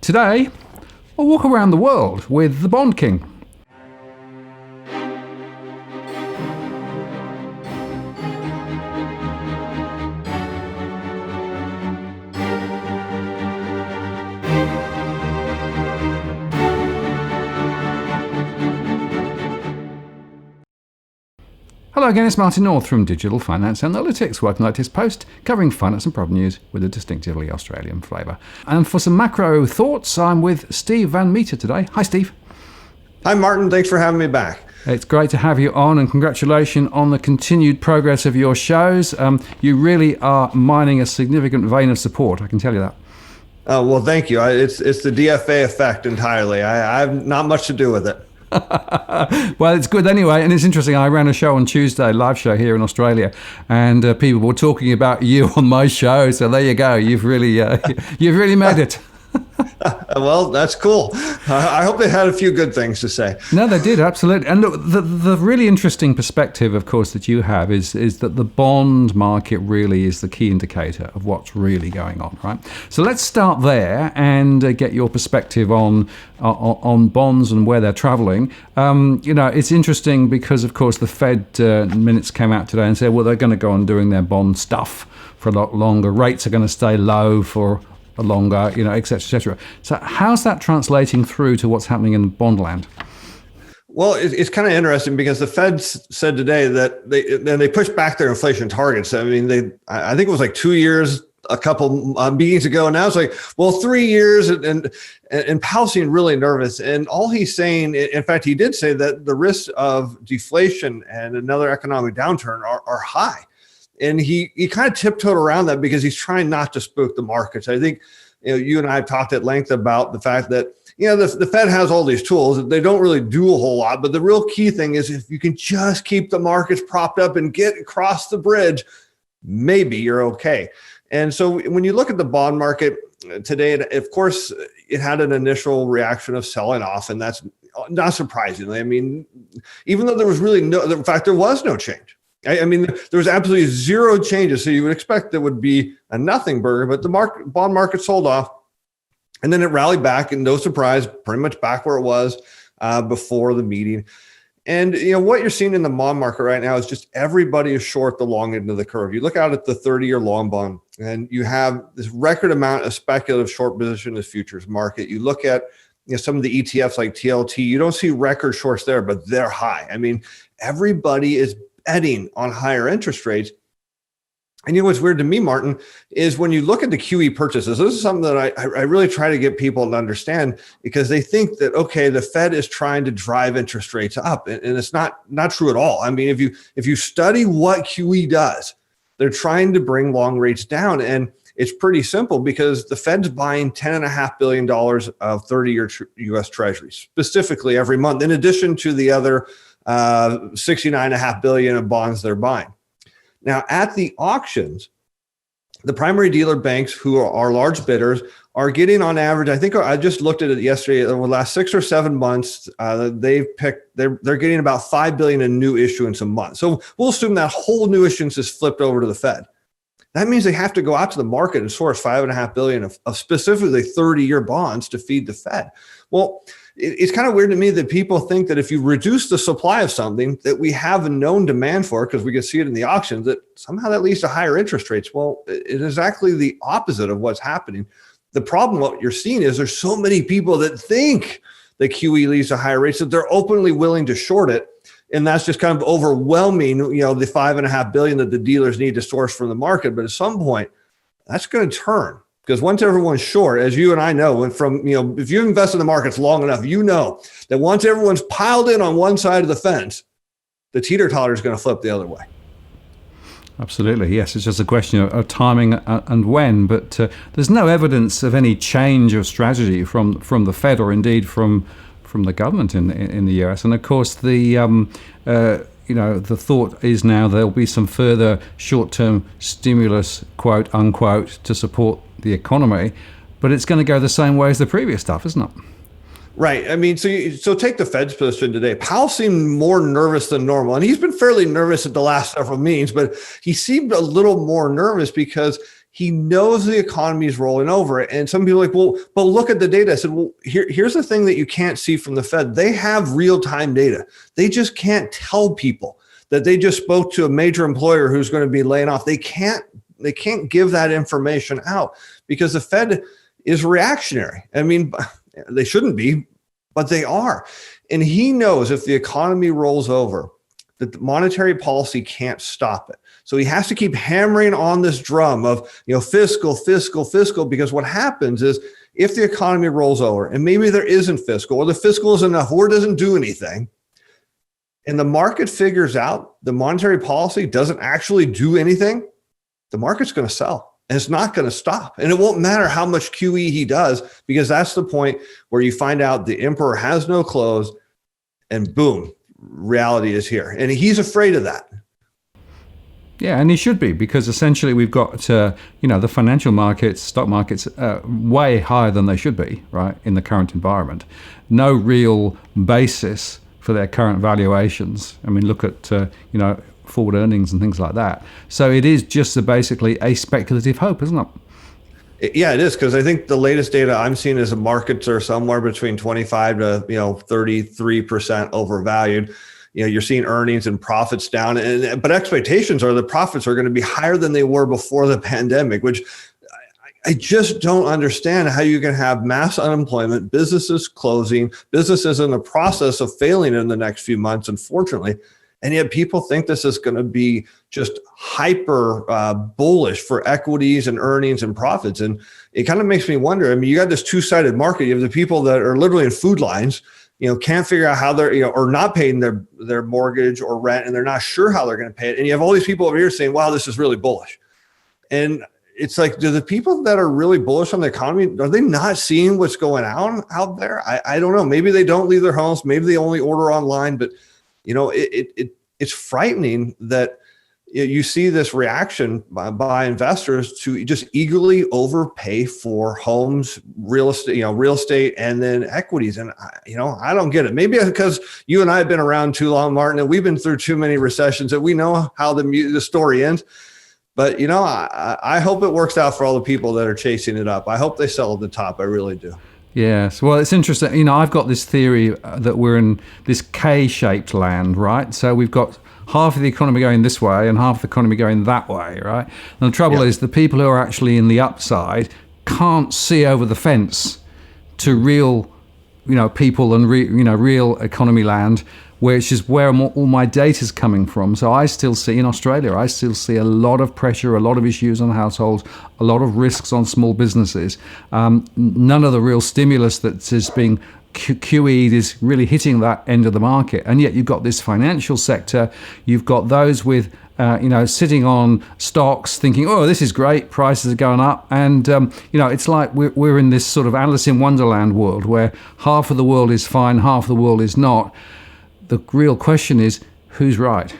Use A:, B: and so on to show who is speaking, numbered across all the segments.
A: Today, we'll walk around the world with the Bond King. Hello again, it's Martin North from Digital Finance Analytics, working latest post covering finance and product news with a distinctively Australian flavour. And for some macro thoughts, I'm with Steve Van Metre today. Hi, Steve.
B: Hi, Martin. Thanks for having me back.
A: It's great to have you on, and congratulations on the continued progress of your shows. You really are mining a significant vein of support, I can tell you that.
B: Well, thank you. It's the DFA effect entirely. I have not much to do with it.
A: Well, it's good anyway, and it's interesting. I ran a show on Tuesday, live show here in Australia, and people were talking about you on my show. So there you go. You've really made it.
B: Well, that's cool. I hope they had a few good things to say.
A: No, they did, absolutely. And look, the really interesting perspective, of course, that you have is that the bond market really is the key indicator of what's really going on, right? So let's start there and get your perspective on bonds and where they're traveling. It's interesting because, of course, the Fed minutes came out today and said, well, they're going to go on doing their bond stuff for a lot longer. Rates are going to stay low for longer, et cetera, et cetera. So how's that translating through to what's happening in bond land?
B: Well, it's kind of interesting because the Fed said today that they pushed back their inflation targets. I mean, I think it was like 2 years, a couple meetings ago, and now it's like, well, 3 years, and Powell seemed really nervous. And all he's saying, in fact, he did say that the risks of deflation and another economic downturn are high. And he kind of tiptoed around that because he's trying not to spook the markets. I think you and I have talked at length about the fact that the Fed has all these tools. They don't really do a whole lot, but the real key thing is if you can just keep the markets propped up and get across the bridge, maybe you're okay. And so when you look at the bond market today, of course, it had an initial reaction of selling off, and that's not surprisingly. I mean, even though there was really in fact, there was no change. I mean, there was absolutely zero changes. So you would expect there would be a nothing burger, but the bond market sold off, and then it rallied back, and no surprise, pretty much back where it was before the meeting. And what you're seeing in the bond market right now is just everybody is short the long end of the curve. You look out at the 30-year long bond, and you have this record amount of speculative short position in the futures market. You look at some of the ETFs like TLT, you don't see record shorts there, but they're high. I mean, everybody is betting on higher interest rates. And what's weird to me, Martin, is when you look at the QE purchases, this is something that I really try to get people to understand, because they think that, okay, the Fed is trying to drive interest rates up. And it's not true at all. I mean, if you study what QE does, they're trying to bring long rates down. And it's pretty simple because the Fed's buying $10.5 billion of 30-year U.S. Treasuries, specifically every month, in addition to the other $69.5 billion of bonds they're buying. Now, at the auctions, the primary dealer banks, who are large bidders, are getting on average, I think I just looked at it yesterday, over the last 6 or 7 months, they're getting about $5 billion in new issuance a month. So we'll assume that whole new issuance is flipped over to the Fed. That means they have to go out to the market and source $5.5 billion of specifically 30-year bonds to feed the Fed. Well, it's kind of weird to me that people think that if you reduce the supply of something that we have a known demand for, because we can see it in the auctions, that somehow that leads to higher interest rates. Well, it is exactly the opposite of what's happening. The problem, what you're seeing is there's so many people that think that QE leads to higher rates that they're openly willing to short it. And that's just kind of overwhelming, the $5.5 billion that the dealers need to source from the market. But at some point, that's going to turn. Because once everyone's short, as you and I know, if you invest in the markets long enough, you know that once everyone's piled in on one side of the fence, the teeter-totter is going to flip the other way.
A: Absolutely, yes. It's just a question of timing and when. But there's no evidence of any change of strategy from the Fed or indeed from the government in the US. And of course, the thought is now there'll be some further short-term stimulus, quote unquote, to support the economy, but it's going to go the same way as the previous stuff, isn't it?
B: Right. I mean, so take the Fed's position today. Powell seemed more nervous than normal, and he's been fairly nervous at the last several meetings, but he seemed a little more nervous because he knows the economy is rolling over. And some people are like, well, but look at the data. I said, well, here's the thing that you can't see from the Fed. They have real-time data. They just can't tell people that they just spoke to a major employer who's going to be laying off. They can't give that information out because the Fed is reactionary. I mean, they shouldn't be, but they are. And he knows if the economy rolls over, that the monetary policy can't stop it. So he has to keep hammering on this drum of, fiscal, because what happens is if the economy rolls over and maybe there isn't fiscal or the fiscal is enough or it doesn't do anything, and the market figures out the monetary policy doesn't actually do anything, the market's going to sell and it's not going to stop. And it won't matter how much QE he does, because that's the point where you find out the emperor has no clothes and boom, reality is here. And he's afraid of that.
A: Yeah, and he should be, because essentially we've got, the financial markets, stock markets, way higher than they should be, right, in the current environment. No real basis for their current valuations. I mean, look at, forward earnings and things like that. So it is just basically a speculative hope, isn't it?
B: Yeah, it is, because I think the latest data I'm seeing is the markets are somewhere between 25 to 33% overvalued. You're seeing earnings and profits down, but expectations are the profits are going to be higher than they were before the pandemic, which I just don't understand how you can have mass unemployment, businesses closing, businesses in the process of failing in the next few months, unfortunately. And yet people think this is going to be just hyper bullish for equities and earnings and profits. And it kind of makes me wonder, I mean, you got this two-sided market. You have the people that are literally in food lines, can't figure out how they're, or not paying their mortgage or rent, and they're not sure how they're going to pay it. And you have all these people over here saying, wow, this is really bullish. And it's like, do the people that are really bullish on the economy, are they not seeing what's going on out there? I don't know. Maybe they don't leave their homes. Maybe they only order online, but it's frightening that you see this reaction by investors to just eagerly overpay for homes, real estate, and then equities. And I don't get it. Maybe because you and I have been around too long, Martin, and we've been through too many recessions that we know how the story ends. But I hope it works out for all the people that are chasing it up. I hope they sell at the top. I really do.
A: Yes. Well, it's interesting. I've got this theory that we're in this K-shaped land, right? So we've got half of the economy going this way and half of the economy going that way, right? And the trouble is the people who are actually in the upside can't see over the fence to real, people and real economy land, which is where all my data is coming from. So I still see in Australia, a lot of pressure, a lot of issues on households, a lot of risks on small businesses. None of the real stimulus that is being QE'd is really hitting that end of the market. And yet you've got this financial sector, you've got those with, sitting on stocks thinking, oh, this is great, prices are going up. And, it's like we're in this sort of Alice in Wonderland world where half of the world is fine, half of the world is not. The real question is, who's right?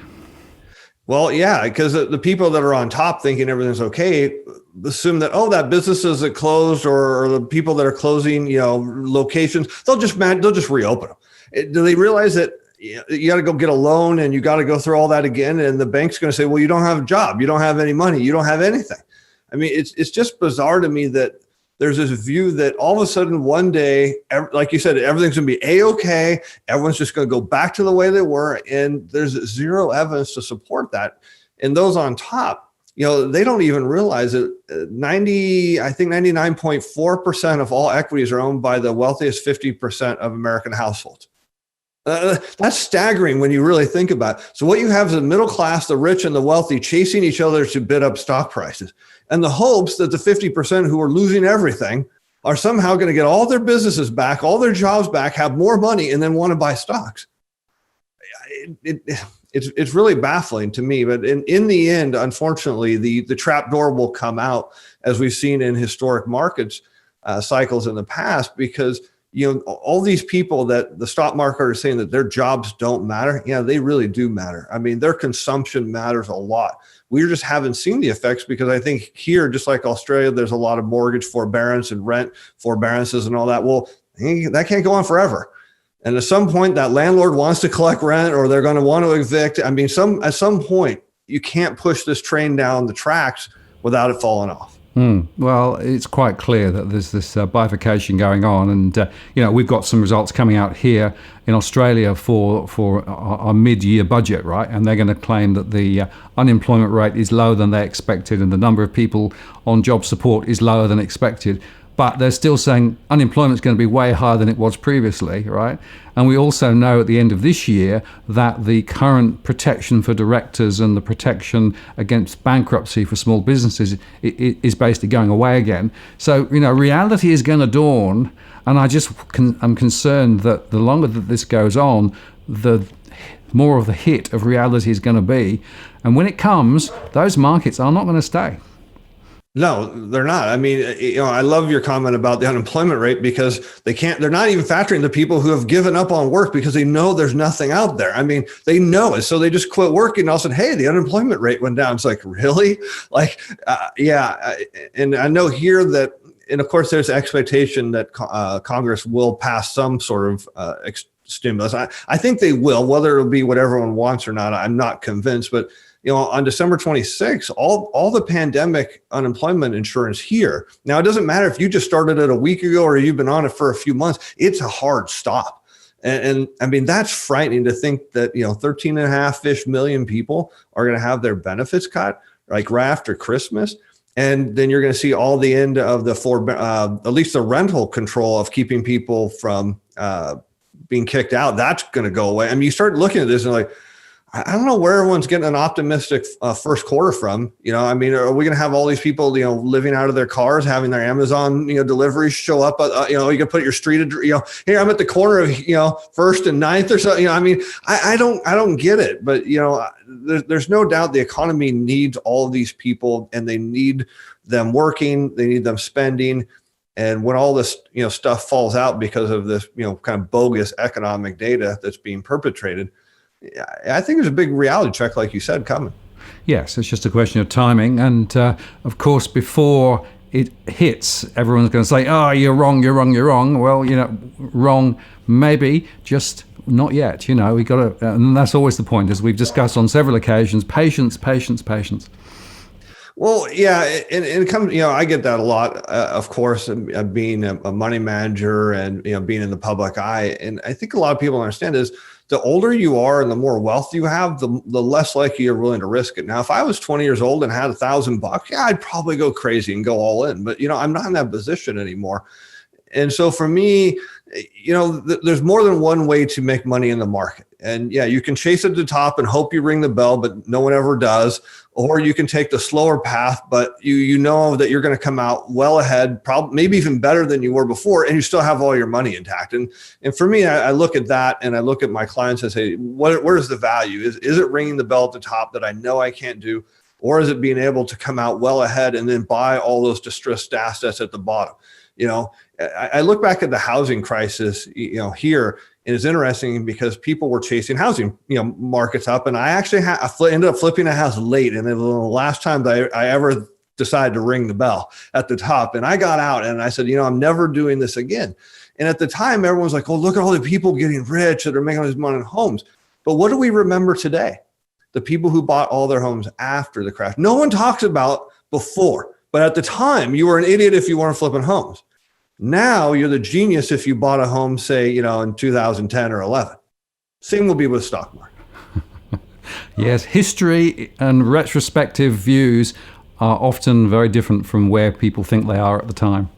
B: Well, yeah, because the people that are on top thinking everything's okay assume that, that businesses that closed or the people that are closing, locations, they'll just reopen them. Do they realize that you got to go get a loan and you got to go through all that again? And the bank's going to say, well, you don't have a job, you don't have any money, you don't have anything. I mean, it's just bizarre to me that there's this view that all of a sudden one day, like you said, everything's going to be A-okay. Everyone's just going to go back to the way they were. And there's zero evidence to support that. And those on top, they don't even realize that 99.4% of all equities are owned by the wealthiest 50% of American households. That's staggering when you really think about it. So what you have is the middle class, the rich and the wealthy chasing each other to bid up stock prices, and the hopes that the 50% who are losing everything are somehow going to get all their businesses back, all their jobs back, have more money, and then want to buy stocks. It's really baffling to me. But in the end, unfortunately, the trap door will come out, as we've seen in historic markets cycles in the past, because all these people that the stock market are saying that their jobs don't matter. Yeah, they really do matter. I mean, their consumption matters a lot. We just haven't seen the effects because I think here, just like Australia, there's a lot of mortgage forbearance and rent forbearances and all that. Well, that can't go on forever. And at some point, that landlord wants to collect rent or they're going to want to evict. I mean, at some point, you can't push this train down the tracks without it falling off.
A: Well, it's quite clear that there's this bifurcation going on, and we've got some results coming out here in Australia for our mid-year budget, right? And they're going to claim that the unemployment rate is lower than they expected, and the number of people on job support is lower than expected. But they're still saying unemployment is going to be way higher than it was previously, right? And we also know at the end of this year that the current protection for directors and the protection against bankruptcy for small businesses is basically going away again. So, reality is going to dawn. And I'm concerned that the longer that this goes on, the more of the hit of reality is going to be. And when it comes, those markets are not going to stay.
B: No, they're not. I mean, I love your comment about the unemployment rate, because they're not even factoring the people who have given up on work because they know there's nothing out there. I mean, they know it. So they just quit working. And all of a sudden, hey, the unemployment rate went down. It's like, really? Like, yeah. And I know here that, and of course, there's expectation that Congress will pass some sort of stimulus. I think they will, whether it'll be what everyone wants or not. I'm not convinced, but on December 26th, all the pandemic unemployment insurance here. Now, it doesn't matter if you just started it a week ago or you've been on it for a few months. It's a hard stop. And I mean, that's frightening to think that, 13.5-ish million people are going to have their benefits cut like right after Christmas. And then you're going to see all the end of at least the rental control of keeping people from being kicked out. That's going to go away. I mean, you start looking at this and like, I don't know where everyone's getting an optimistic first quarter from. I mean, are we going to have all these people, living out of their cars, having their Amazon, deliveries show up? You can put your street address, here I'm at the corner of, First and Ninth or something. I mean, I don't get it, but there's no doubt the economy needs all of these people, and they need them working, they need them spending. And when all this, stuff falls out because of this, kind of bogus economic data that's being perpetrated, I think there's a big reality check, like you said, coming.
A: Yes, it's just a question of timing. And of course, before it hits, everyone's going to say, oh, you're wrong. Well, wrong, maybe, just not yet. We got to, and that's always the point, as we've discussed on several occasions, patience.
B: Well, yeah, and it comes, I get that a lot, of course, being a money manager and, being in the public eye. And I think a lot of people understand is the older you are and the more wealth you have, the less likely you're willing to risk it. Now, if I was 20 years old and had $1,000, yeah, I'd probably go crazy and go all in. But, I'm not in that position anymore. And so for me, there's more than one way to make money in the market. And yeah, you can chase at the top and hope you ring the bell, but no one ever does. Or you can take the slower path, but you know that you're going to come out well ahead, probably maybe even better than you were before, and you still have all your money intact. And for me, I look at that and I look at my clients and say, where's the value? Is it ringing the bell at the top that I know I can't do? Or is it being able to come out well ahead and then buy all those distressed assets at the bottom? I look back at the housing crisis, here, and it's interesting because people were chasing housing, markets up. And I actually ended up flipping a house late. And it was the last time that I ever decided to ring the bell at the top. And I got out and I said, I'm never doing this again. And at the time, everyone was like, oh, look at all the people getting rich that are making all this money in homes. But what do we remember today? The people who bought all their homes after the crash. No one talks about before. But at the time, you were an idiot if you weren't flipping homes. Now you're the genius if you bought a home, say, in 2010 or 11. Same will be with stock market.
A: Yes, history and retrospective views are often very different from where people think they are at the time.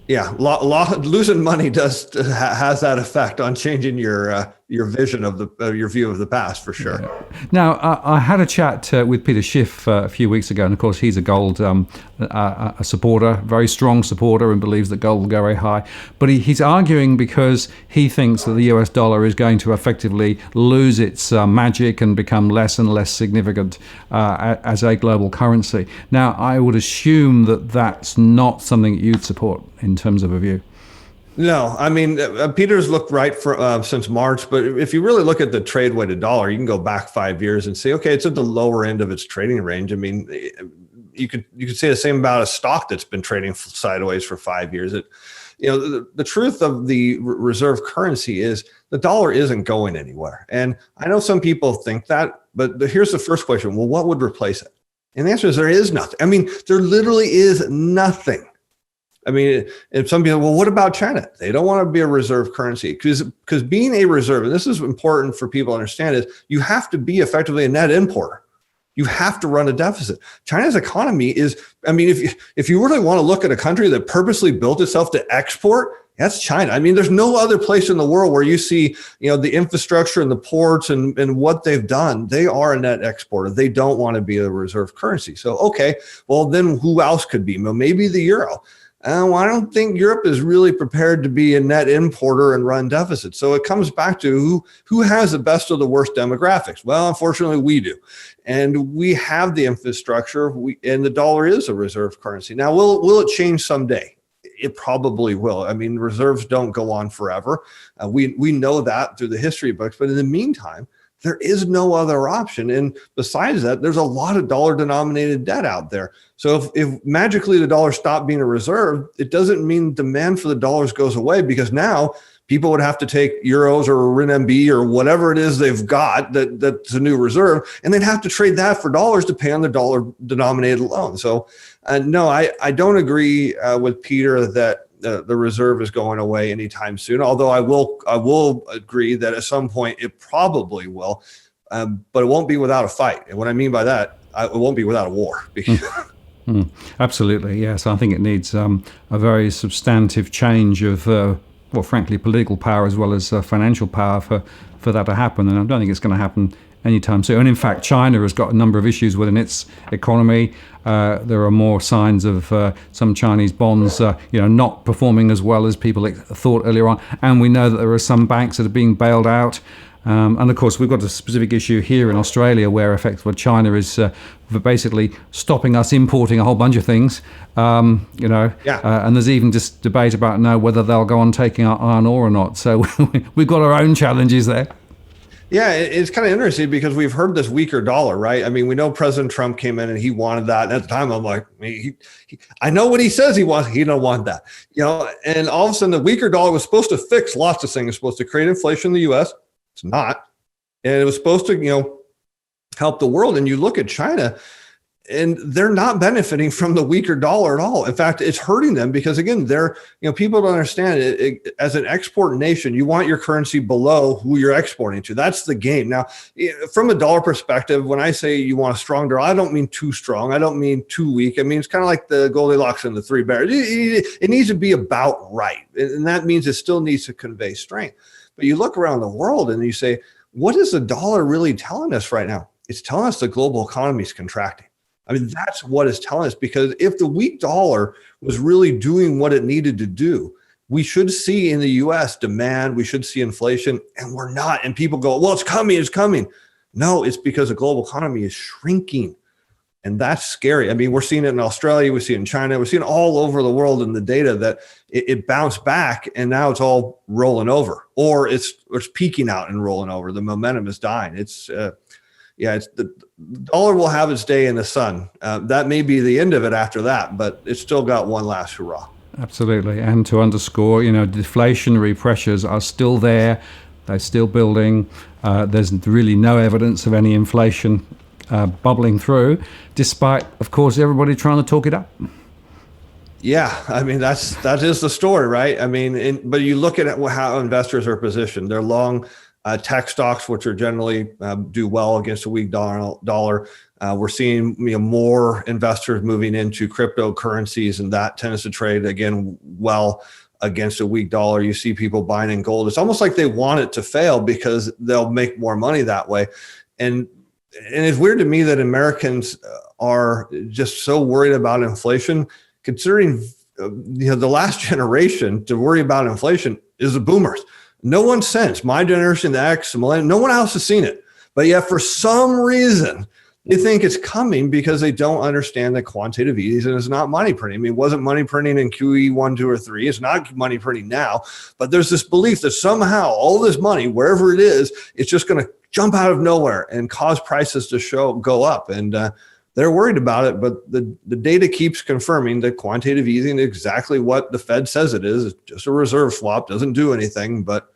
B: Yeah, losing money has that effect on changing your vision of your view of the past, for sure.
A: Yeah. Now, I had a chat with Peter Schiff a few weeks ago, and of course he's a gold a supporter, very strong supporter, and believes that gold will go very high. But he's arguing because he thinks that the US dollar is going to effectively lose its magic and become less and less significant as a global currency. Now, I would assume that that's not something that you'd support in terms of a view.
B: No, I mean, Peter's looked right for since March, but if you really look at the trade weighted dollar, you can go back 5 years and say, okay, it's at the lower end of its trading range. I mean, you could say the same about a stock that's been trading sideways for 5 years. The truth of the reserve currency is the dollar isn't going anywhere. And I know some people think that, but here's the first question. Well, what would replace it? And the answer is there is nothing. I mean, there literally is nothing. I mean, and some people, well, what about China? They don't want to be a reserve currency because being a reserve, and this is important for people to understand, is you have to be effectively a net importer. You have to run a deficit. China's economy is, I mean, if you really want to look at a country that purposely built itself to export, that's China. I mean, there's no other place in the world where you see, the infrastructure and the ports and what they've done. They are a net exporter. They don't want to be a reserve currency. So, okay, well, then who else could be? Well, maybe the euro. I don't think Europe is really prepared to be a net importer and run deficits. So it comes back to who has the best of the worst demographics. Well, unfortunately, we do. And we have the infrastructure, and the dollar is a reserve currency. Now, will it change someday? It probably will. I mean, reserves don't go on forever. We know that through the history books. But in the meantime, there is no other option. And besides that, there's a lot of dollar-denominated debt out there. So if magically the dollar stopped being a reserve, it doesn't mean demand for the dollars goes away, because now people would have to take euros or renminbi or whatever it is they've got that's a new reserve, and they'd have to trade that for dollars to pay on their dollar-denominated loan. So no, I don't agree with Peter that the reserve is going away anytime soon. Although I will agree that at some point it probably will, but it won't be without a fight. And what I mean by that, it won't be without a war.
A: Absolutely, yes. I think it needs a very substantive change of, frankly, political power as well as financial power for that to happen. And I don't think it's going to happen anytime soon. And in fact, China has got a number of issues within its economy. There are more signs of some Chinese bonds, not performing as well as people thought earlier on. And we know that there are some banks that are being bailed out. And of course, we've got a specific issue here in Australia where effectively China is basically stopping us importing a whole bunch of things. And there's even just debate about now whether they'll go on taking our iron ore or not. So we've got our own challenges there.
B: Yeah, it's kind of interesting because we've heard this weaker dollar, right? I mean, we know President Trump came in and he wanted that. And at the time, I'm like, I know what he says he wants. He don't want that, and all of a sudden the weaker dollar was supposed to fix lots of things. It was supposed to create inflation in the U.S. It's not. And it was supposed to, help the world. And you look at China, and they're not benefiting from the weaker dollar at all. In fact, it's hurting them because, again, people don't understand it. As an export nation, you want your currency below who you're exporting to. That's the game. Now, from a dollar perspective, when I say you want a strong dollar, I don't mean too strong. I don't mean too weak. I mean, it's kind of like the Goldilocks and the Three Bears. It needs to be about right. And that means it still needs to convey strength. But you look around the world and you say, what is the dollar really telling us right now? It's telling us the global economy is contracting. I mean, that's what it's telling us, because if the weak dollar was really doing what it needed to do, we should see in the U.S. demand, we should see inflation, and we're not. And people go, well, it's coming. No, it's because the global economy is shrinking. And that's scary. I mean, we're seeing it in Australia, we see it in China, we're seeing it all over the world in the data that it bounced back and now it's all rolling over, or it's peaking out and rolling over. The momentum is dying. It's the dollar will have its day in the sun. That may be the end of it after that, but it's still got one last hurrah. Absolutely.
A: And to underscore, deflationary pressures are still there. They're still building. There's really no evidence of any inflation bubbling through, despite, of course, everybody trying to talk it up.
B: Yeah, I mean, that is the story, right? I mean, but you look at how investors are positioned. They're long tech stocks, which are generally do well against a weak dollar. We're seeing more investors moving into cryptocurrencies, and that tends to trade again well against a weak dollar. You see people buying in gold. It's almost like they want it to fail because they'll make more money that way. And it's weird to me that Americans are just so worried about inflation, considering the last generation to worry about inflation is the boomers. No one since my generation, the X, the millennial, no one else has seen it. But yet for some reason, they think it's coming because they don't understand that quantitative easing is not money printing. I mean, it wasn't money printing in QE 1, 2, or 3. It's not money printing now. But there's this belief that somehow all this money, wherever it is, it's just going to jump out of nowhere and cause prices to go up. And they're worried about it. But the data keeps confirming that quantitative easing is exactly what the Fed says it is. It's just a reserve swap, doesn't do anything. But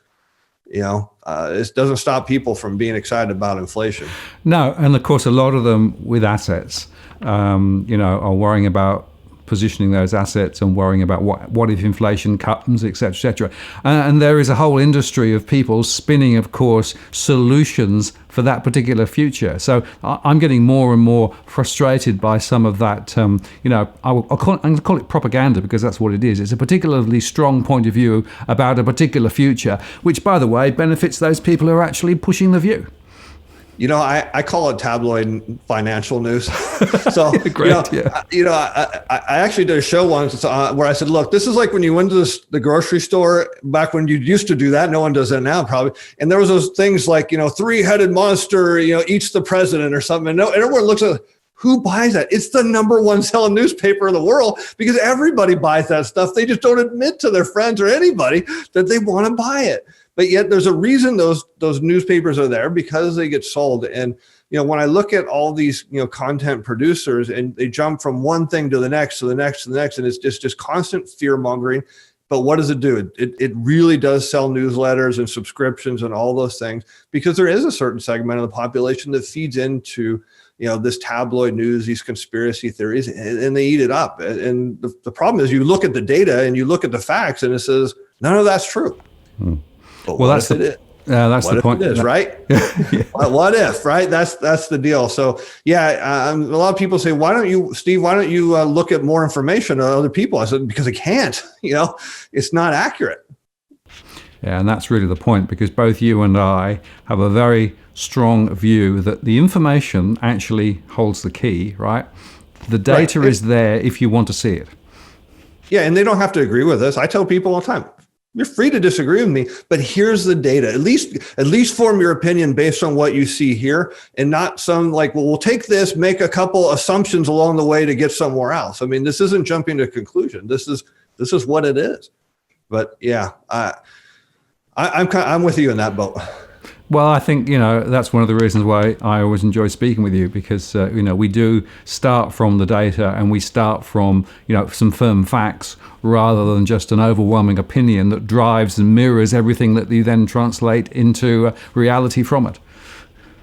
B: it doesn't stop people from being excited about inflation.
A: No, and of course, a lot of them with assets. are worrying about positioning those assets and worrying about what if inflation comes, et cetera, et cetera. And there is a whole industry of people spinning, of course, solutions for that particular future. So I'm getting more and more frustrated by some of that, I'm going to call it propaganda, because that's what it is. It's a particularly strong point of view about a particular future, which, by the way, benefits those people who are actually pushing the view.
B: I call it tabloid financial news. So,
A: Great,
B: I actually did a show once where I said, look, this is like when you went to the grocery store back when you used to do that. No one does that now, probably. And there was those things like, three-headed monster, eats the president or something. And everyone looks at, who buys that? It's the number one selling newspaper in the world because everybody buys that stuff. They just don't admit to their friends or anybody that they want to buy it. But yet there's a reason those newspapers are there, because they get sold. And, when I look at all these, content producers, and they jump from one thing to the next, to the next, to the next, and it's just constant fear mongering. But what does it do? It really does sell newsletters and subscriptions and all those things, because there is a certain segment of the population that feeds into, this tabloid news, these conspiracy theories, and they eat it up. And the problem is, you look at the data and you look at the facts, and it says none of that's true. But
A: well, that's the point.
B: It is, right? Yeah. What if, right? That's the deal. So, a lot of people say, why don't you look at more information on other people? I said, because I can't. It's not accurate.
A: Yeah, and that's really the point, because both you and I have a very strong view that the information actually holds the key, right? The data is there if you want to see it.
B: Yeah, and they don't have to agree with us. I tell people all the time, you're free to disagree with me, but here's the data. At least form your opinion based on what you see here, and not some like, well, we'll take this, make a couple assumptions along the way to get somewhere else. I mean, this isn't jumping to a conclusion. This is what it is. But yeah, I'm with you in that boat.
A: Well, I think, that's one of the reasons why I always enjoy speaking with you, because, we do start from the data, and we start from, some firm facts, rather than just an overwhelming opinion that drives and mirrors everything that you then translate into reality from it.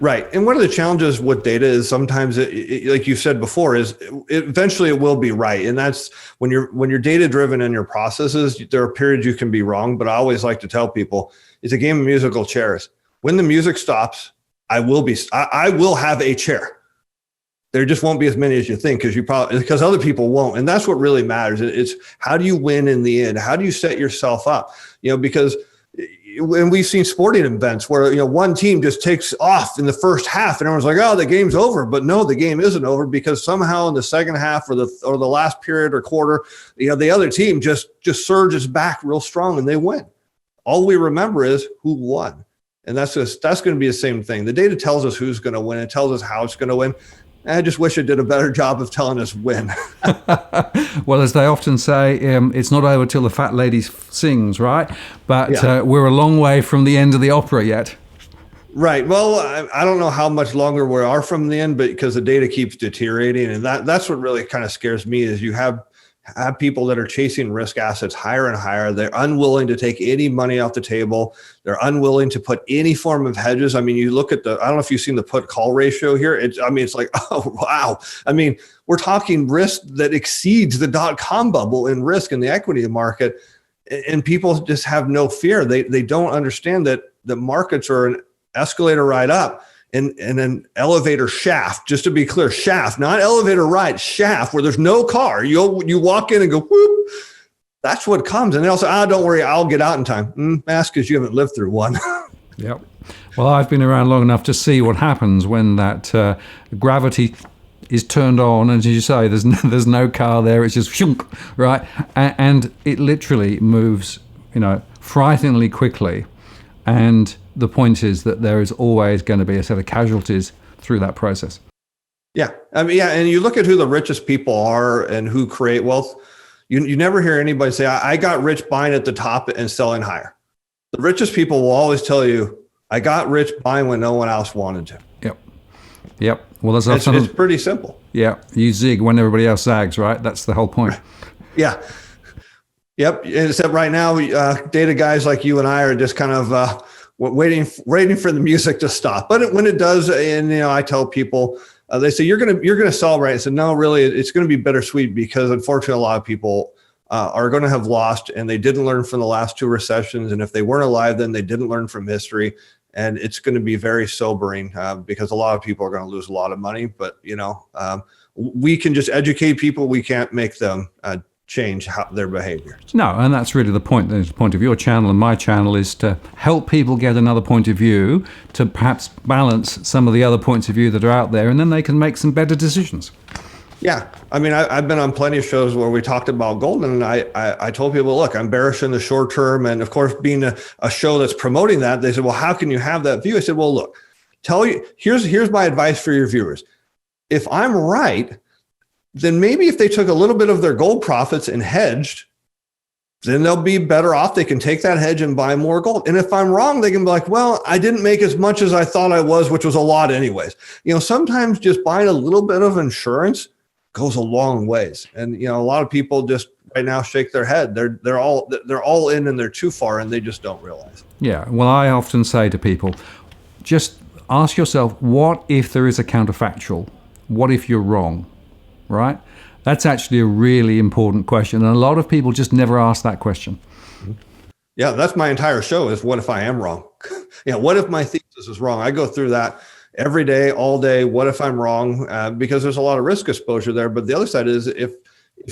B: Right. And one of the challenges with data is sometimes, like you said before, eventually it will be right. And that's when you're data driven in your processes, there are periods you can be wrong. But I always like to tell people, it's a game of musical chairs. When the music stops, I will have a chair. There just won't be as many as you think, because other people won't. And that's what really matters. It's how do you win in the end? How do you set yourself up? Because when we've seen sporting events where, one team just takes off in the first half and everyone's like, oh, the game's over. But no, the game isn't over, because somehow in the second half or the last period or quarter, the other team just surges back real strong and they win. All we remember is who won. And that's going to be the same thing. The data tells us who's going to win. It tells us how it's going to win. I just wish it did a better job of telling us when.
A: Well, as they often say, it's not over till the fat lady sings, right? But we're a long way from the end of the opera yet.
B: Right. Well, I don't know how much longer we are from the end, but because the data keeps deteriorating. And that's what really kind of scares me, is you have people that are chasing risk assets higher and higher. They're unwilling to take any money off the table. They're unwilling to put any form of hedges. I mean, you look at I don't know if you've seen the put call ratio here. It's like, oh, wow. I mean, we're talking risk that exceeds the .com bubble in risk in the equity market. And people just have no fear. They don't understand that the markets are an escalator ride up. And an elevator shaft, just to be clear, shaft, not elevator ride, shaft, where there's no car. You walk in and go, whoop. That's what comes. And they'll say, don't worry, I'll get out in time. That's because you haven't lived through one.
A: Yep. Well, I've been around long enough to see what happens when that gravity is turned on. And as you say, there's no car there. It's just shunk, right? And it literally moves, frighteningly quickly. And the point is that there is always going to be a set of casualties through that process.
B: Yeah. And you look at who the richest people are and who create wealth. You never hear anybody say, I got rich buying at the top and selling higher. The richest people will always tell you, I got rich buying when no one else wanted to.
A: Yep. Well,
B: it's pretty simple.
A: Yeah. You zig when everybody else zags, right? That's the whole point.
B: Yeah. Yep. Except right now, data guys like you and I are just kind of waiting for the music to stop. But when it does, and I tell people, they say, you're gonna sell right. I said, no, really, it's going to be bittersweet, because unfortunately, a lot of people are going to have lost, and they didn't learn from the last 2 recessions. And if they weren't alive then, they didn't learn from history. And it's going to be very sobering, because a lot of people are going to lose a lot of money. But, we can just educate people. We can't make them change their behavior.
A: No, and that's really the point. The point of your channel and my channel is to help people get another point of view, to perhaps balance some of the other points of view that are out there, and then they can make some better decisions.
B: Yeah. I mean, I've been on plenty of shows where we talked about gold, and I told people, look, I'm bearish in the short term. And of course, being a show that's promoting that, they said, well, how can you have that view? I said, well, look, here's my advice for your viewers. If I'm right, then maybe if they took a little bit of their gold profits and hedged, then they'll be better off. They can take that hedge and buy more gold. And if I'm wrong, they can be like, well, I didn't make as much as I thought I was, which was a lot anyways. Sometimes just buying a little bit of insurance goes a long ways. And, a lot of people just right now shake their head. They're all in, and they're too far, and they just don't realize.
A: Yeah. Well, I often say to people, just ask yourself, what if there is a counterfactual? What if you're wrong? Right? That's actually a really important question. And a lot of people just never ask that question.
B: Yeah, that's my entire show, is what if I am wrong? What if my thesis is wrong? I go through that every day, all day. What if I'm wrong? Because there's a lot of risk exposure there. But the other side is, if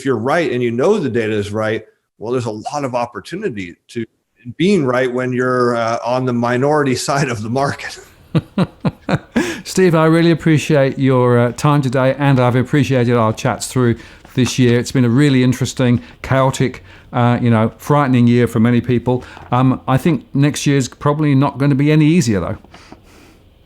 B: you're right and the data is right, well, there's a lot of opportunity to being right when you're on the minority side of the market.
A: Steve, I really appreciate your time today, and I've appreciated our chats through this year. It's been a really interesting, chaotic, frightening year for many people. I think next year's probably not going to be any easier, though.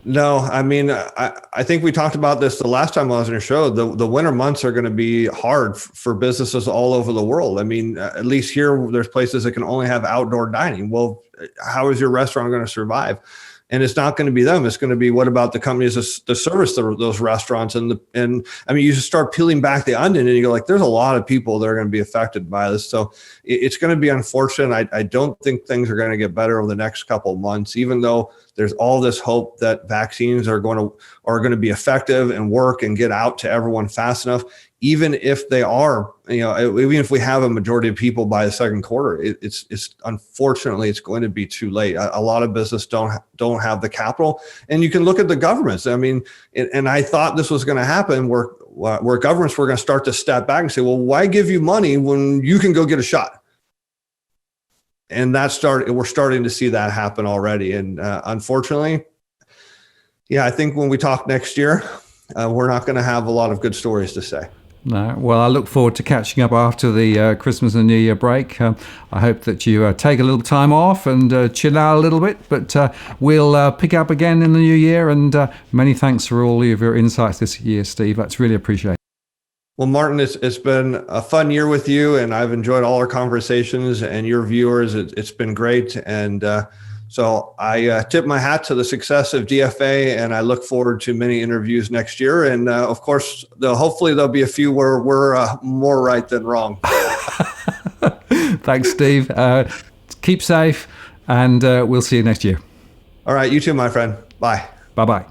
B: No, I mean, I think we talked about this the last time I was on your show. The winter months are going to be hard for businesses all over the world. I mean, at least here, there's places that can only have outdoor dining. Well, how is your restaurant going to survive? And it's not going to be them. It's going to be, what about the companies that service those restaurants? And I mean, you just start peeling back the onion, and you go like, there's a lot of people that are going to be affected by this. So it's going to be unfortunate. I don't think things are going to get better over the next couple of months, even though there's all this hope that vaccines are going to be effective and work and get out to everyone fast enough. Even if they are, even if we have a majority of people by the second quarter, it's unfortunately, it's going to be too late. A lot of business don't have the capital, and you can look at the governments. I mean, and I thought this was going to happen where governments were going to start to step back and say, well, why give you money when you can go get a shot? And we're starting to see that happen already. And unfortunately, I think when we talk next year, we're not going to have a lot of good stories to say.
A: No. Well, I look forward to catching up after the Christmas and New Year break. I hope that you take a little time off and chill out a little bit, but we'll pick up again in the new year. And many thanks for all of your insights this year, Steve. That's really appreciated.
B: Well, Martin, it's been a fun year with you, and I've enjoyed all our conversations, and your viewers. It's been great. And so I tip my hat to the success of DFA, and I look forward to many interviews next year. And of course, hopefully there'll be a few where we're more right than wrong.
A: Thanks, Steve. Keep safe, and we'll see you next year.
B: All right. You too, my friend. Bye.
A: Bye-bye.